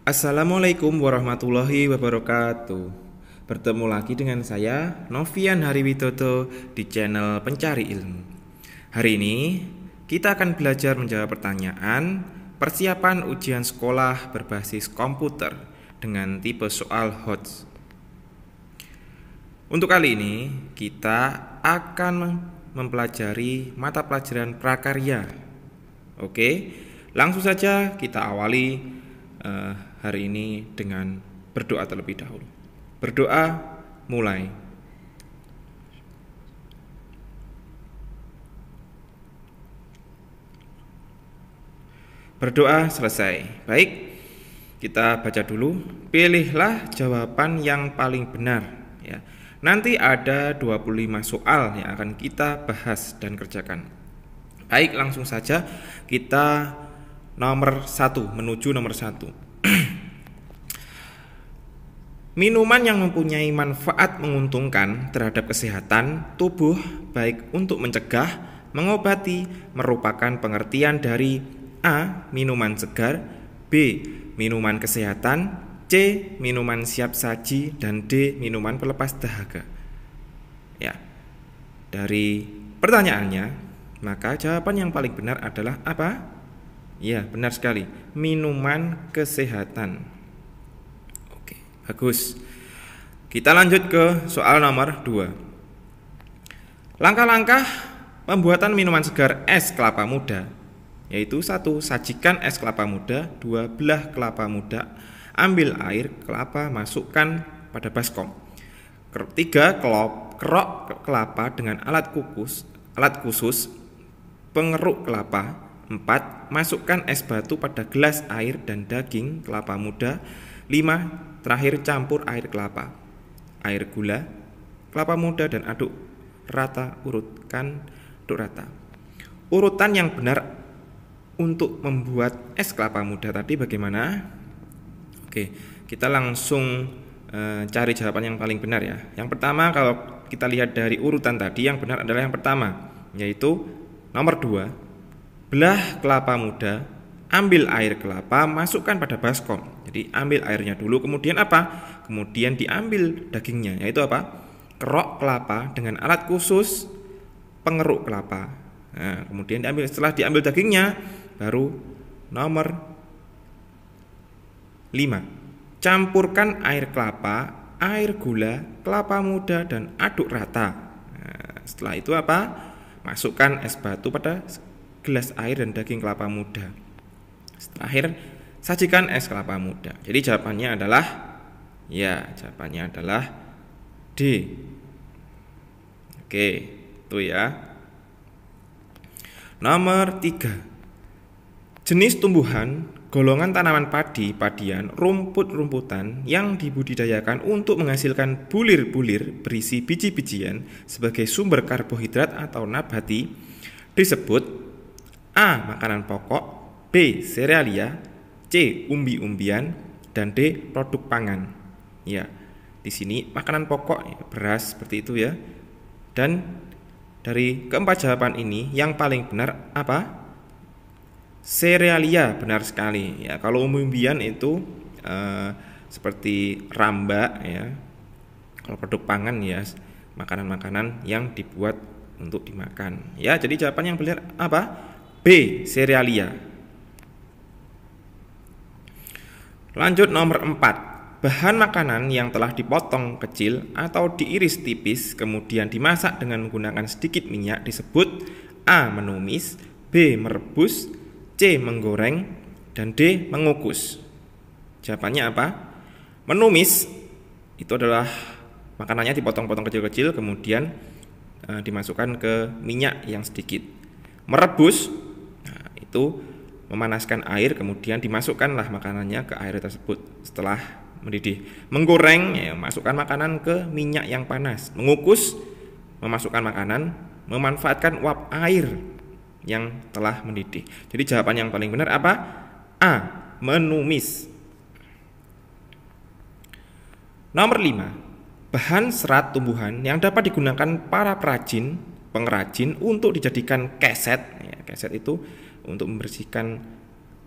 Assalamualaikum warahmatullahi wabarakatuh. Bertemu lagi dengan saya Novian Hariwidodo di channel Pencari Ilmu. Hari ini kita akan belajar menjawab pertanyaan persiapan ujian sekolah berbasis komputer dengan tipe soal HOTS. Untuk kali ini kita akan mempelajari mata pelajaran prakarya. Oke, langsung saja kita awali hari ini dengan berdoa terlebih dahulu. Berdoa mulai. Berdoa selesai. Baik, kita baca dulu. Pilihlah jawaban yang paling benar ya. Nanti ada 25 soal yang akan kita bahas dan kerjakan. Baik, langsung saja kita menuju nomor 1. Minuman yang mempunyai manfaat menguntungkan terhadap kesehatan tubuh baik untuk mencegah, mengobati merupakan pengertian dari A. Minuman segar, B. Minuman kesehatan, C. Minuman siap saji, dan D. Minuman pelepas dahaga. Ya, dari pertanyaannya, maka jawaban yang paling benar adalah apa? Ya, benar sekali, minuman kesehatan. Oke, bagus. Kita lanjut ke soal nomor 2. Langkah-langkah pembuatan minuman segar es kelapa muda, yaitu 1. Sajikan es kelapa muda. 2. Belah kelapa muda. Ambil air kelapa, masukkan pada baskom. 3. Kerok kelapa dengan alat khusus pengeruk kelapa. 4. Masukkan es batu pada gelas air dan daging kelapa muda. 5. Terakhir campur air kelapa, air gula, kelapa muda dan aduk rata. Urutan yang benar untuk membuat es kelapa muda tadi bagaimana? Oke, kita langsung cari jawaban yang paling benar ya. Yang pertama, kalau kita lihat dari urutan tadi, yang benar adalah yang pertama, yaitu nomor 2. Belah kelapa muda, ambil air kelapa, masukkan pada baskom. Jadi ambil airnya dulu, kemudian apa? Kemudian diambil dagingnya, yaitu apa? Kerok kelapa dengan alat khusus pengeruk kelapa. Nah, kemudian setelah diambil dagingnya, baru nomor 5. Campurkan air kelapa, air gula, kelapa muda dan aduk rata. Nah, setelah itu apa? Masukkan es batu pada gelas air dan daging kelapa muda. Terakhir, sajikan es kelapa muda. Jadi jawabannya adalah D. Oke, itu ya. Nomor 3. Jenis tumbuhan, golongan tanaman padi-padian, rumput-rumputan yang dibudidayakan untuk menghasilkan bulir-bulir berisi biji-bijian sebagai sumber karbohidrat atau nabati disebut A. Makanan pokok, B. Serealia, C. Umbi-umbian, dan D. Produk pangan. Ya, di sini makanan pokok beras seperti itu ya. Dan dari keempat jawaban ini yang paling benar apa? Serealia, benar sekali. Ya, kalau umbi-umbian itu seperti ramba ya. Kalau produk pangan ya makanan-makanan yang dibuat untuk dimakan. Ya, jadi jawaban yang benar apa? B. Serealia. Lanjut nomor 4. Bahan makanan yang telah dipotong kecil atau diiris tipis kemudian dimasak dengan menggunakan sedikit minyak disebut A. Menumis, B. Merebus, C. Menggoreng, dan D. Mengukus. Jawabannya apa? Menumis itu adalah makanannya dipotong-potong kecil-kecil kemudian dimasukkan ke minyak yang sedikit. Merebus itu memanaskan air kemudian dimasukkanlah makanannya ke air tersebut setelah mendidih. Menggoreng ya, masukkan makanan ke minyak yang panas. Mengukus, memasukkan makanan, memanfaatkan uap air yang telah mendidih. Jadi jawaban yang paling benar apa? A. Menumis. Nomor 5. Bahan serat tumbuhan yang dapat digunakan para pengrajin untuk dijadikan keset. Ya, keset itu untuk membersihkan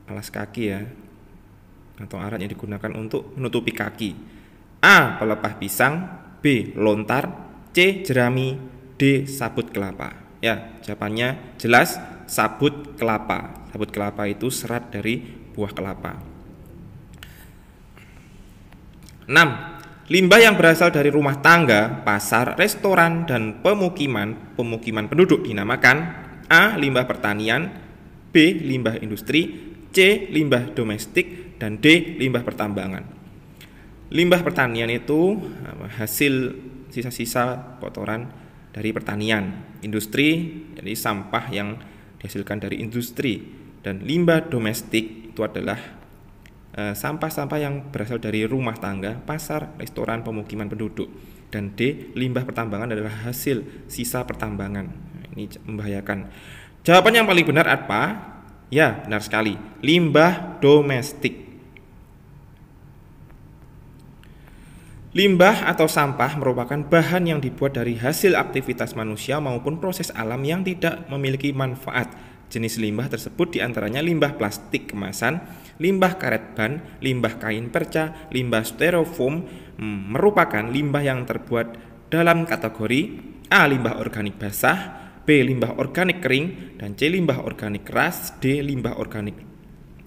alas kaki ya, atau alat yang digunakan untuk menutupi kaki. A. Pelepah pisang, B. Lontar, C. Jerami, D. Sabut kelapa. Ya, jawabannya jelas sabut kelapa. Sabut kelapa itu serat dari buah kelapa. 6. Limbah yang berasal dari rumah tangga, pasar, restoran, dan pemukiman penduduk dinamakan A. Limbah pertanian, B. Limbah industri, C. Limbah domestik, dan D. Limbah pertambangan. Limbah pertanian itu hasil sisa-sisa kotoran dari pertanian. Industri, jadi sampah yang dihasilkan dari industri. Dan limbah domestik itu adalah sampah-sampah yang berasal dari rumah tangga, pasar, restoran, pemukiman penduduk. Dan D. Limbah pertambangan adalah hasil sisa pertambangan. Ini membahayakan. Jawaban yang paling benar apa? Ya, benar sekali. Limbah domestik. Limbah atau sampah merupakan bahan yang dibuat dari hasil aktivitas manusia maupun proses alam yang tidak memiliki manfaat. Jenis limbah tersebut diantaranya limbah plastik kemasan, limbah karet ban, limbah kain perca, limbah styrofoam, merupakan limbah yang terbuat dalam kategori A. Limbah organik basah, B. Limbah organik kering, dan C. Limbah organik keras, D. Limbah organik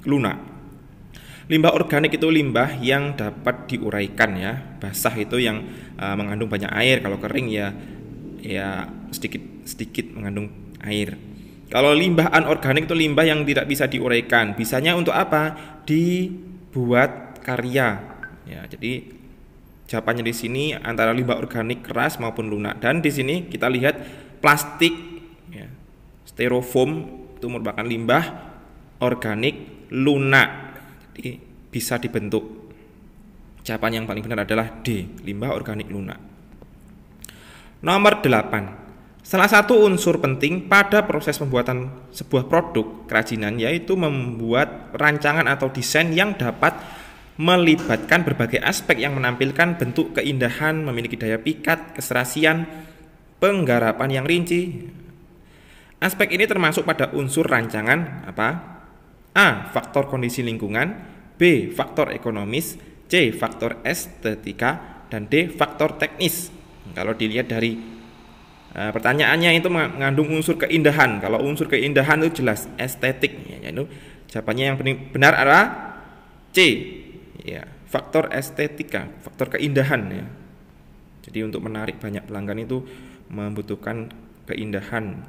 lunak. Limbah organik itu limbah yang dapat diuraikan ya. Basah itu yang mengandung banyak air. Kalau kering ya sedikit mengandung air. Kalau limbah anorganik itu limbah yang tidak bisa diuraikan. Bisanya untuk apa? Dibuat karya. Ya, jadi jawabannya di sini antara limbah organik keras maupun lunak. Dan di sini kita lihat plastik, ya, styrofoam itu merupakan limbah organik lunak. Jadi bisa dibentuk. Jawaban yang paling benar adalah D. Limbah organik lunak. Nomor 8. Salah satu unsur penting pada proses pembuatan sebuah produk kerajinan yaitu membuat rancangan atau desain yang dapat melibatkan berbagai aspek yang menampilkan bentuk keindahan, memiliki daya pikat, keserasian, penggarapan yang rinci. Aspek ini termasuk pada unsur rancangan apa? A. Faktor kondisi lingkungan, B. Faktor ekonomis, C. Faktor estetika, dan D. Faktor teknis. Kalau dilihat dari pertanyaannya itu mengandung unsur keindahan. Kalau unsur keindahan itu jelas estetik. Yaitu jawabannya yang benar adalah C. Ya, faktor estetika, faktor keindahan ya. Jadi untuk menarik banyak pelanggan itu membutuhkan keindahan.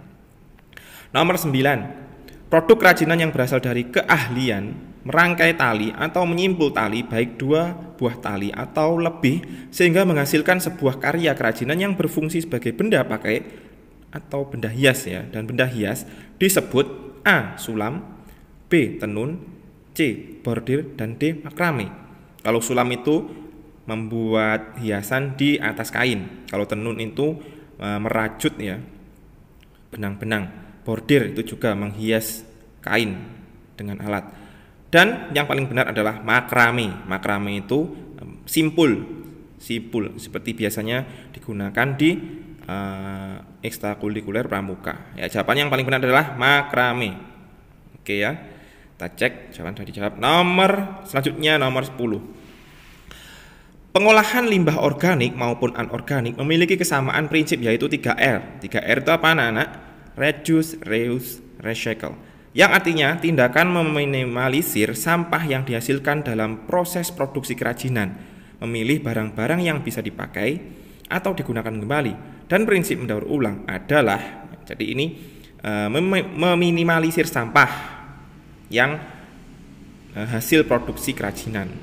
Nomor 9. Produk kerajinan yang berasal dari keahlian merangkai tali atau menyimpul tali baik 2 buah tali atau lebih sehingga menghasilkan sebuah karya kerajinan yang berfungsi sebagai benda pakai atau benda hias ya. Dan benda hias disebut A. Sulam, B. Tenun, C. Bordir, dan D. Makrame. Kalau sulam itu membuat hiasan di atas kain. Kalau tenun itu merajut ya benang-benang. Bordir itu juga menghias kain dengan alat. Dan yang paling benar adalah makrame. Makrame itu simpul seperti biasanya digunakan di ekstrakurikuler pramuka. Ya, jawaban yang paling benar adalah makrame. Oke ya. Kita cek jawaban sudah dijawab. Selanjutnya nomor 10. Pengolahan limbah organik maupun anorganik memiliki kesamaan prinsip yaitu 3R. 3R itu apa anak-anak? Reduce, reuse, recycle. Yang artinya tindakan meminimalisir sampah yang dihasilkan dalam proses produksi kerajinan, memilih barang-barang yang bisa dipakai atau digunakan kembali. Dan prinsip mendaur ulang adalah, jadi ini meminimalisir sampah yang hasil produksi kerajinan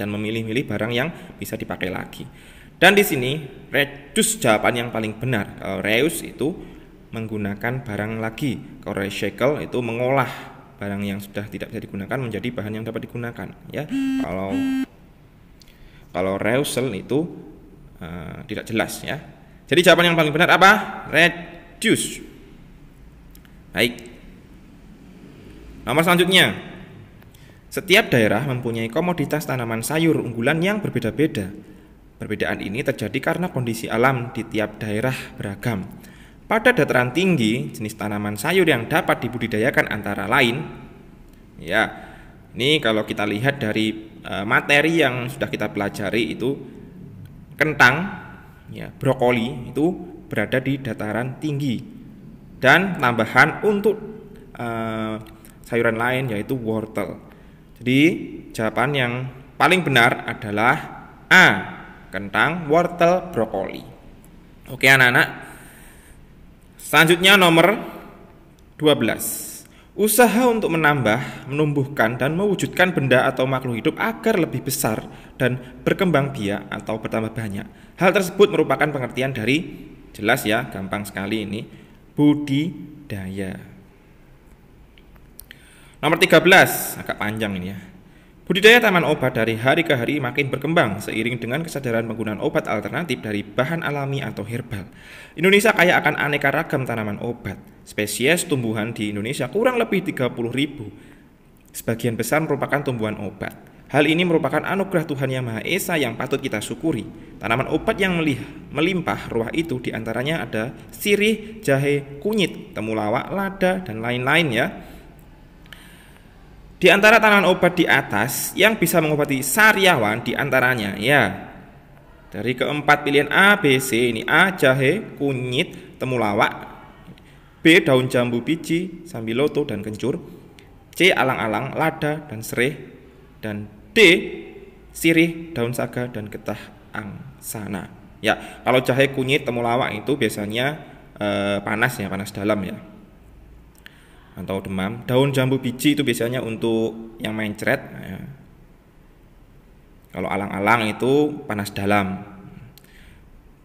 dan memilih-milih barang yang bisa dipakai lagi. Dan di sini reduce jawaban yang paling benar. Kalau reuse itu menggunakan barang lagi. Kalau recycle itu mengolah barang yang sudah tidak bisa digunakan menjadi bahan yang dapat digunakan. Ya, kalau reusal itu tidak jelas ya. Jadi jawaban yang paling benar apa? Reduce. Baik. Nomor selanjutnya. Setiap daerah mempunyai komoditas tanaman sayur unggulan yang berbeda-beda. Perbedaan ini terjadi karena kondisi alam di tiap daerah beragam. Pada dataran tinggi, jenis tanaman sayur yang dapat dibudidayakan antara lain, ya, Ini kalau kita lihat dari materi yang sudah kita pelajari itu kentang, ya, brokoli itu berada di dataran tinggi. Dan tambahan untuk sayuran lain yaitu wortel. Jadi jawaban yang paling benar adalah A, kentang, wortel, brokoli. Oke anak-anak. Selanjutnya nomor 12. Usaha untuk menambah, menumbuhkan, dan mewujudkan benda atau makhluk hidup agar lebih besar dan berkembang biak atau bertambah banyak. Hal tersebut merupakan pengertian dari, jelas ya, gampang sekali ini, budidaya. Nomor 13, agak panjang ini ya. Budidaya tanaman obat dari hari ke hari makin berkembang seiring dengan kesadaran penggunaan obat alternatif dari bahan alami atau herbal. Indonesia kaya akan aneka ragam tanaman obat. Spesies tumbuhan di Indonesia kurang lebih 30.000. Sebagian besar merupakan tumbuhan obat. Hal ini merupakan anugerah Tuhan Yang Maha Esa yang patut kita syukuri. Tanaman obat yang melimpah ruah itu diantaranya ada sirih, jahe, kunyit, temulawak, lada, dan lain-lain ya. Di antara tanaman obat di atas yang bisa mengobati sariawan diantaranya ya, dari keempat pilihan A, B, C ini A, jahe, kunyit, temulawak, B, daun jambu biji, sambiloto dan kencur, C, alang-alang, lada dan sereh, dan D, sirih, daun saga dan getah angsana. Ya, kalau jahe, kunyit, temulawak itu biasanya panas ya, panas dalam ya, atau demam. Daun jambu biji itu biasanya untuk yang mencret ya. Kalau alang-alang itu panas dalam.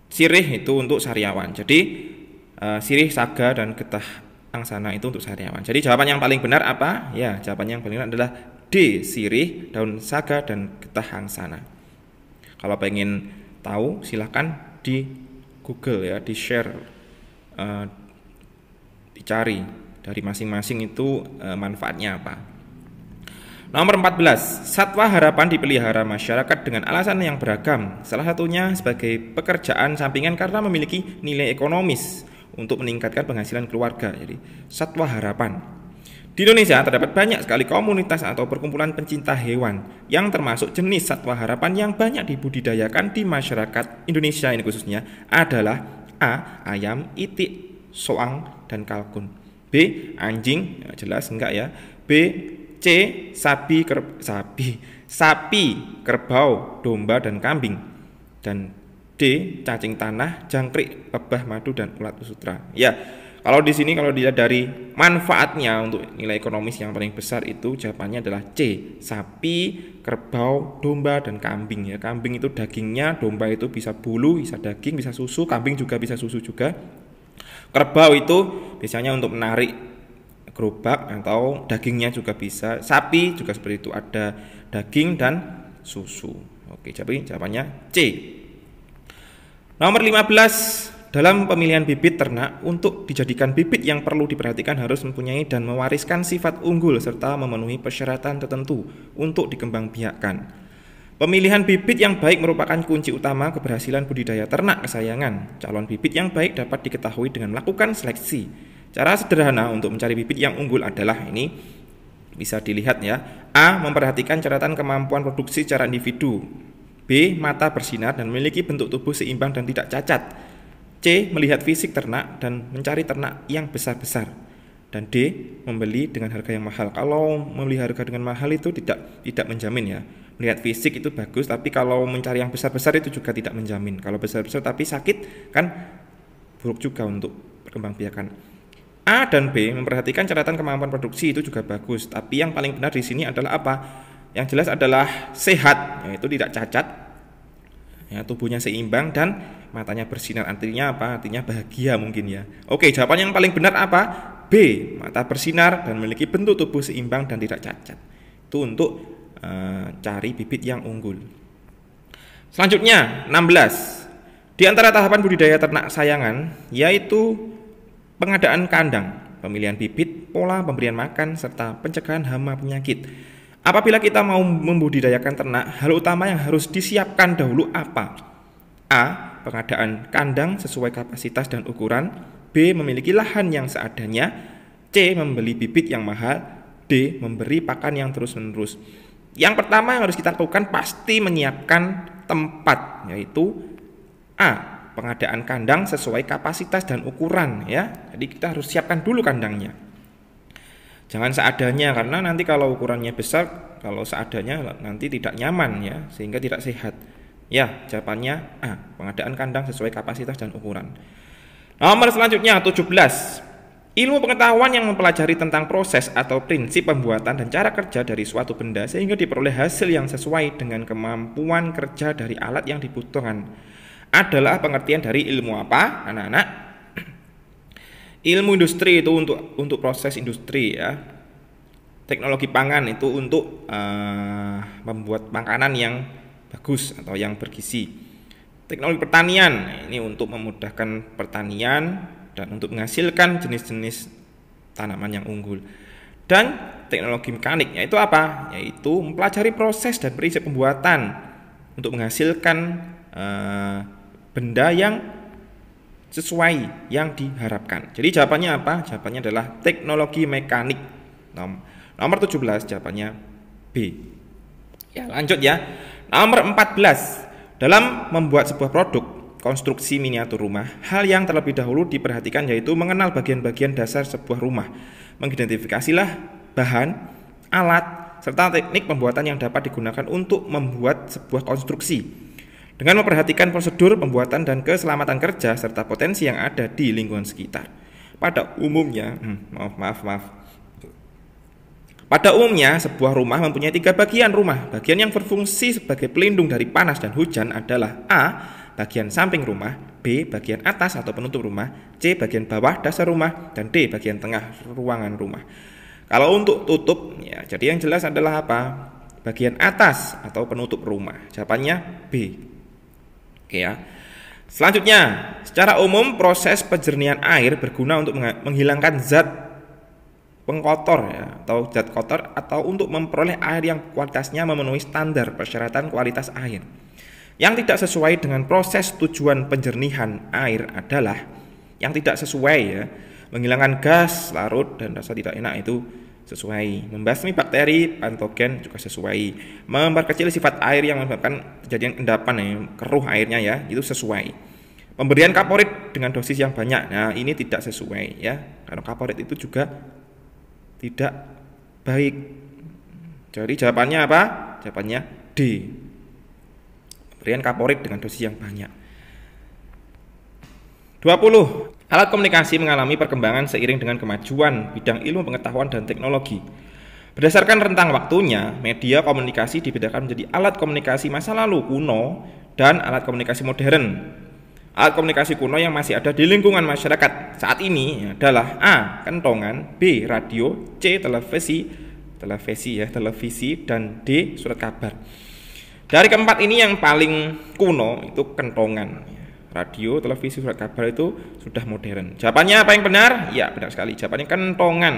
Sirih itu untuk sariawan. Jadi sirih, saga, dan getah angsana itu untuk sariawan. Jadi jawaban yang paling benar apa? Ya, jawaban yang paling benar adalah D, sirih, daun saga, dan getah angsana. Kalau pengen tahu silahkan di Google ya, di share, dicari dari masing-masing itu manfaatnya apa. Nomor 14, satwa harapan dipelihara masyarakat dengan alasan yang beragam. Salah satunya sebagai pekerjaan sampingan karena memiliki nilai ekonomis untuk meningkatkan penghasilan keluarga. Jadi satwa harapan. Di Indonesia terdapat banyak sekali komunitas atau perkumpulan pencinta hewan yang termasuk jenis satwa harapan yang banyak dibudidayakan di masyarakat Indonesia ini khususnya adalah A, ayam, itik, soang, dan kalkun. B, anjing, ya jelas enggak ya. B, C, sapi, kerbau, domba, dan kambing. Dan D, cacing tanah, jangkrik, lebah, madu, dan ulat sutra. Ya, kalau di sini kalau dilihat dari manfaatnya untuk nilai ekonomis yang paling besar itu jawabannya adalah C, sapi, kerbau, domba, dan kambing ya. Kambing itu dagingnya, domba itu bisa bulu, bisa daging, bisa susu, kambing juga bisa susu juga. Kerbau itu biasanya untuk menarik gerobak atau dagingnya juga bisa. Sapi juga seperti itu, ada daging dan susu. Oke, jadi jawabannya C. Nomor 15, dalam pemilihan bibit ternak untuk dijadikan bibit yang perlu diperhatikan harus mempunyai dan mewariskan sifat unggul serta memenuhi persyaratan tertentu untuk dikembangbiakkan. Pemilihan bibit yang baik merupakan kunci utama keberhasilan budidaya ternak kesayangan. Calon bibit yang baik dapat diketahui dengan melakukan seleksi. Cara sederhana untuk mencari bibit yang unggul adalah ini, bisa dilihat ya. A, memperhatikan catatan kemampuan produksi secara individu. B, mata bersinar dan memiliki bentuk tubuh seimbang dan tidak cacat. C, melihat fisik ternak dan mencari ternak yang besar-besar. Dan D, membeli dengan harga yang mahal. Kalau membeli harga dengan mahal itu tidak menjamin ya. Melihat fisik itu bagus, tapi kalau mencari yang besar-besar itu juga tidak menjamin. Kalau besar-besar tapi sakit kan buruk juga untuk perkembangbiakan. A dan B memperhatikan catatan kemampuan produksi itu juga bagus, tapi yang paling benar di sini adalah apa? Yang jelas adalah sehat, yaitu tidak cacat, ya, tubuhnya seimbang dan matanya bersinar. Artinya apa? Artinya bahagia mungkin ya. Oke, jawaban yang paling benar apa? B, mata bersinar dan memiliki bentuk tubuh seimbang dan tidak cacat. Itu untuk cari bibit yang unggul. Selanjutnya 16. Di antara tahapan budidaya ternak sayangan yaitu pengadaan kandang, pemilihan bibit, pola pemberian makan, serta pencegahan hama penyakit. Apabila kita mau membudidayakan ternak, hal utama yang harus disiapkan dahulu apa? A, pengadaan kandang sesuai kapasitas dan ukuran. B, memiliki lahan yang seadanya. C, membeli bibit yang mahal. D, D. Memberi pakan yang terus-menerus. Yang pertama yang harus kita lakukan pasti menyiapkan tempat, yaitu A. Pengadaan kandang sesuai kapasitas dan ukuran ya. Jadi kita harus siapkan dulu kandangnya. Jangan seadanya, karena nanti kalau ukurannya besar, kalau seadanya nanti tidak nyaman ya, sehingga tidak sehat. Ya, jawabannya A. Pengadaan kandang sesuai kapasitas dan ukuran. Nomor selanjutnya 17. Ilmu pengetahuan yang mempelajari tentang proses atau prinsip pembuatan dan cara kerja dari suatu benda sehingga diperoleh hasil yang sesuai dengan kemampuan kerja dari alat yang dibutuhkan adalah pengertian dari ilmu apa, anak-anak? Ilmu industri itu untuk proses industri ya. Teknologi pangan itu untuk membuat makanan yang bagus atau yang bergizi. Teknologi pertanian ini untuk memudahkan pertanian dan untuk menghasilkan jenis-jenis tanaman yang unggul. Dan teknologi mekanik yaitu apa? Yaitu mempelajari proses dan prinsip pembuatan untuk menghasilkan benda yang sesuai yang diharapkan. Jadi jawabannya apa? Jawabannya adalah teknologi mekanik. Nomor 17 jawabannya B. Ya, lanjut ya. Nomor 14. Dalam membuat sebuah produk konstruksi miniatur rumah, hal yang terlebih dahulu diperhatikan yaitu mengenal bagian-bagian dasar sebuah rumah. Mengidentifikasilah bahan, alat, serta teknik pembuatan yang dapat digunakan untuk membuat sebuah konstruksi. Dengan memperhatikan prosedur pembuatan dan keselamatan kerja serta potensi yang ada di lingkungan sekitar. Pada umumnya, Pada umumnya, sebuah rumah mempunyai 3 bagian rumah. Bagian yang berfungsi sebagai pelindung dari panas dan hujan adalah A. Bagian samping rumah, B. Bagian atas atau penutup rumah, C. Bagian bawah dasar rumah, dan D. Bagian tengah ruangan rumah. Kalau untuk tutup, ya, jadi yang jelas adalah apa? Bagian atas atau penutup rumah. Jawabannya B. Oke ya. Selanjutnya, secara umum proses penjernihan air berguna untuk menghilangkan zat pengkotor ya, atau zat kotor atau untuk memperoleh air yang kualitasnya memenuhi standar persyaratan kualitas air. Yang tidak sesuai dengan proses tujuan penjernihan air adalah yang tidak sesuai ya, menghilangkan gas, larut dan rasa tidak enak itu sesuai, membasmi bakteri, patogen juga sesuai, memperkecil sifat air yang menyebabkan kejadian endapan keruh airnya ya, itu sesuai. Pemberian kaporit dengan dosis yang banyak, nah ini tidak sesuai ya, karena kaporit itu juga tidak baik. Jadi jawabannya apa? Jawabannya D. Pemberian kaporit dengan dosis yang banyak. 20. Alat komunikasi mengalami perkembangan seiring dengan kemajuan bidang ilmu pengetahuan dan teknologi. Berdasarkan rentang waktunya, media komunikasi dibedakan menjadi alat komunikasi masa lalu kuno dan alat komunikasi modern. Alat komunikasi kuno yang masih ada di lingkungan masyarakat saat ini adalah A. Kentongan, B. Radio, C. Televisi, dan D. Surat kabar. Dari keempat ini yang paling kuno itu kentongan. Radio, televisi, surat kabar itu sudah modern. Jawabannya apa yang benar? Ya, benar sekali. Jawabannya kentongan.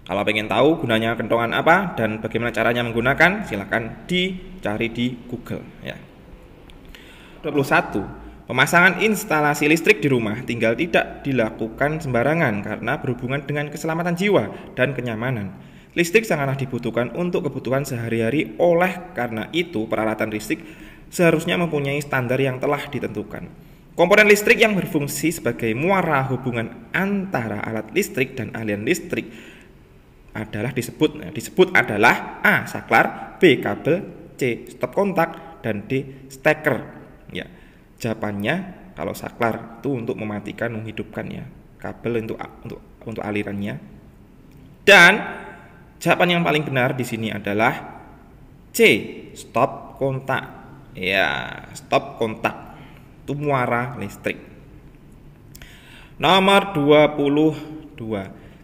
Kalau pengen tahu gunanya kentongan apa dan bagaimana caranya menggunakan, silakan dicari di Google ya. 21. Pemasangan instalasi listrik di rumah tinggal tidak dilakukan sembarangan karena berhubungan dengan keselamatan jiwa dan kenyamanan. Listrik sangatlah dibutuhkan untuk kebutuhan sehari-hari, oleh karena itu peralatan listrik seharusnya mempunyai standar yang telah ditentukan. Komponen listrik yang berfungsi sebagai muara hubungan antara alat listrik dan aliran listrik adalah disebut adalah A. Saklar, B. Kabel, C. Stop kontak, dan D. Steker. Ya, jawabannya kalau saklar itu untuk mematikan, menghidupkan ya. Kabel untuk alirannya. Dan jawaban yang paling benar di sini adalah C. Stop kontak. Ya, stop kontak itu muara listrik. Nomor 22.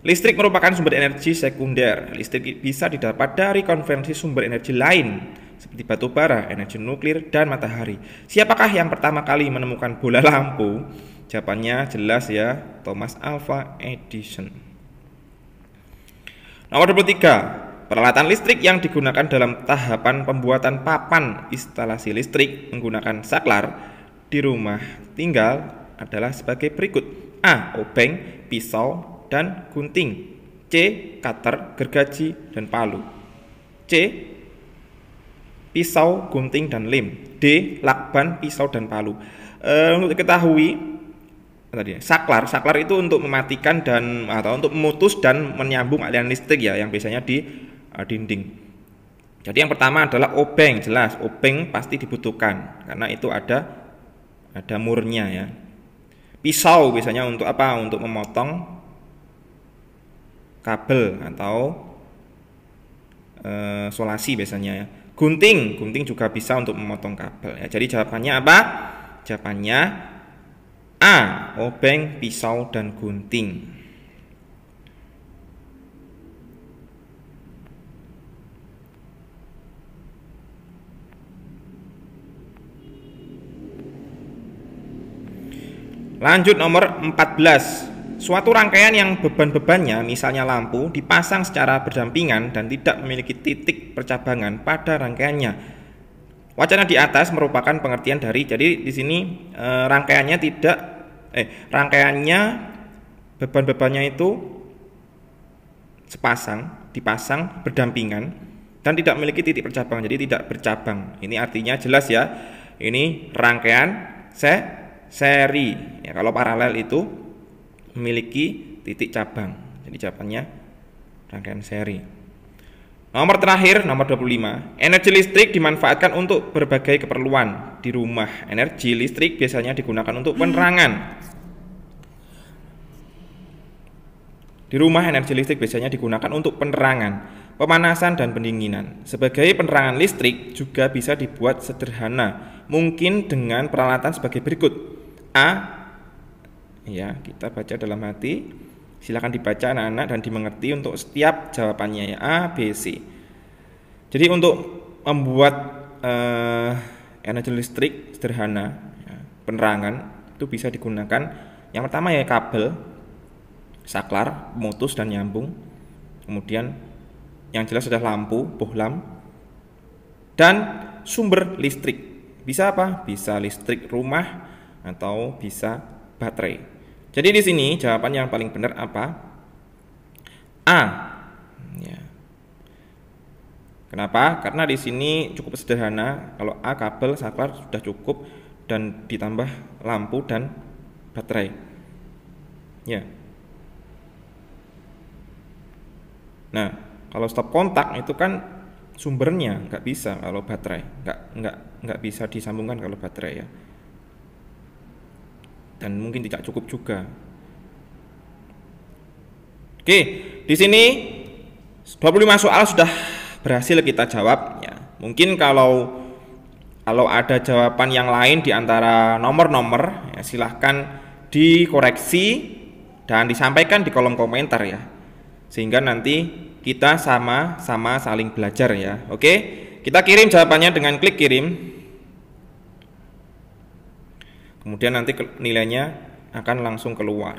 Listrik merupakan sumber energi sekunder. Listrik bisa didapat dari konversi sumber energi lain seperti batu bara, energi nuklir, dan matahari. Siapakah yang pertama kali menemukan bola lampu? Jawabannya jelas ya, Thomas Alva Edison. Nomor 23. Peralatan listrik yang digunakan dalam tahapan pembuatan papan instalasi listrik menggunakan saklar di rumah tinggal adalah sebagai berikut. A. Obeng, pisau, dan gunting. C. Cutter, gergaji, dan palu. C. Pisau, gunting, dan lem. D. Lakban, pisau, dan palu. Untuk diketahui tadi saklar itu untuk mematikan dan atau untuk memutus dan menyambung aliran listrik ya, yang biasanya di dinding. Jadi yang pertama adalah obeng. Jelas obeng pasti dibutuhkan karena itu ada murnya ya. Pisau biasanya untuk apa? Untuk memotong kabel atau solasi biasanya ya. Gunting juga bisa untuk memotong kabel ya. Jadi jawabannya apa? Jawabannya A. Obeng, pisau, dan gunting. Lanjut nomor 14. Suatu rangkaian yang beban-bebannya, misalnya lampu, dipasang secara berdampingan dan tidak memiliki titik percabangan pada rangkaiannya. Wacana di atas merupakan pengertian dari, jadi di sini rangkaiannya beban-bebannya itu dipasang berdampingan dan tidak memiliki titik percabangan, jadi tidak bercabang. Ini artinya jelas ya, ini rangkaian seri ya. Kalau paralel itu memiliki titik cabang, jadi jawabannya rangkaian seri. Nomor terakhir, nomor 25. Energi listrik dimanfaatkan untuk berbagai keperluan di rumah. Energi listrik biasanya digunakan untuk penerangan. Di rumah energi listrik biasanya digunakan untuk penerangan, pemanasan, dan pendinginan. Sebagai penerangan listrik juga bisa dibuat sederhana, mungkin dengan peralatan sebagai berikut. A. Ya, kita baca dalam hati. Silakan dibaca anak-anak dan dimengerti untuk setiap jawabannya ya. A, B, C. Jadi untuk membuat energi listrik sederhana ya, penerangan itu bisa digunakan yang pertama ya kabel, saklar, pemutus dan nyambung. Kemudian yang jelas sudah lampu, bohlam, dan sumber listrik. Bisa apa? Bisa listrik rumah atau bisa baterai. Jadi di sini jawaban yang paling benar apa? A. Ya. Kenapa? Karena di sini cukup sederhana. Kalau A, kabel, saklar sudah cukup dan ditambah lampu dan baterai. Ya. Nah, kalau stop kontak itu kan sumbernya nggak bisa kalau baterai, nggak bisa disambungkan kalau baterai ya. Dan mungkin tidak cukup juga. Oke, di sini 25 soal sudah berhasil kita jawab ya. Mungkin kalau ada jawaban yang lain di antara nomor-nomor ya, silahkan dikoreksi dan disampaikan di kolom komentar ya. Sehingga nanti kita sama-sama saling belajar ya. Oke, kita kirim jawabannya dengan klik kirim. Kemudian nanti nilainya akan langsung keluar.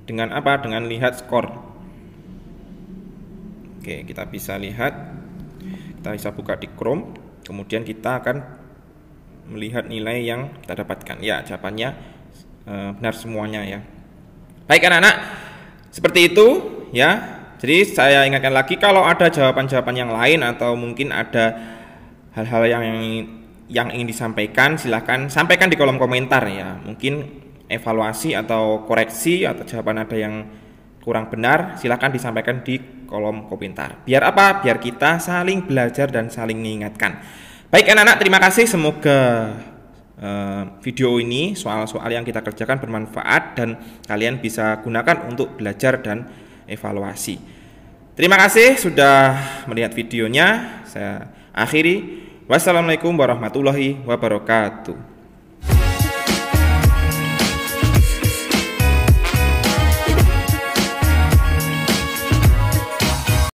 Dengan apa? Dengan lihat skor. Oke, kita bisa lihat. Kita bisa buka di Chrome. Kemudian kita akan melihat nilai yang kita dapatkan. Ya, jawabannya benar semuanya ya. Baik anak-anak, seperti itu ya. Jadi saya ingatkan lagi, kalau ada jawaban-jawaban yang lain atau mungkin ada hal-hal yang ingin disampaikan, silahkan sampaikan di kolom komentar ya. Mungkin evaluasi atau koreksi atau jawaban ada yang kurang benar, silahkan disampaikan di kolom komentar. Biar apa? Biar kita saling belajar dan saling mengingatkan. Baik anak-anak, terima kasih. Semoga video ini, soal-soal yang kita kerjakan bermanfaat dan kalian bisa gunakan untuk belajar dan evaluasi. Terima kasih sudah melihat videonya. Saya akhiri. Wassalamualaikum warahmatullahi wabarakatuh.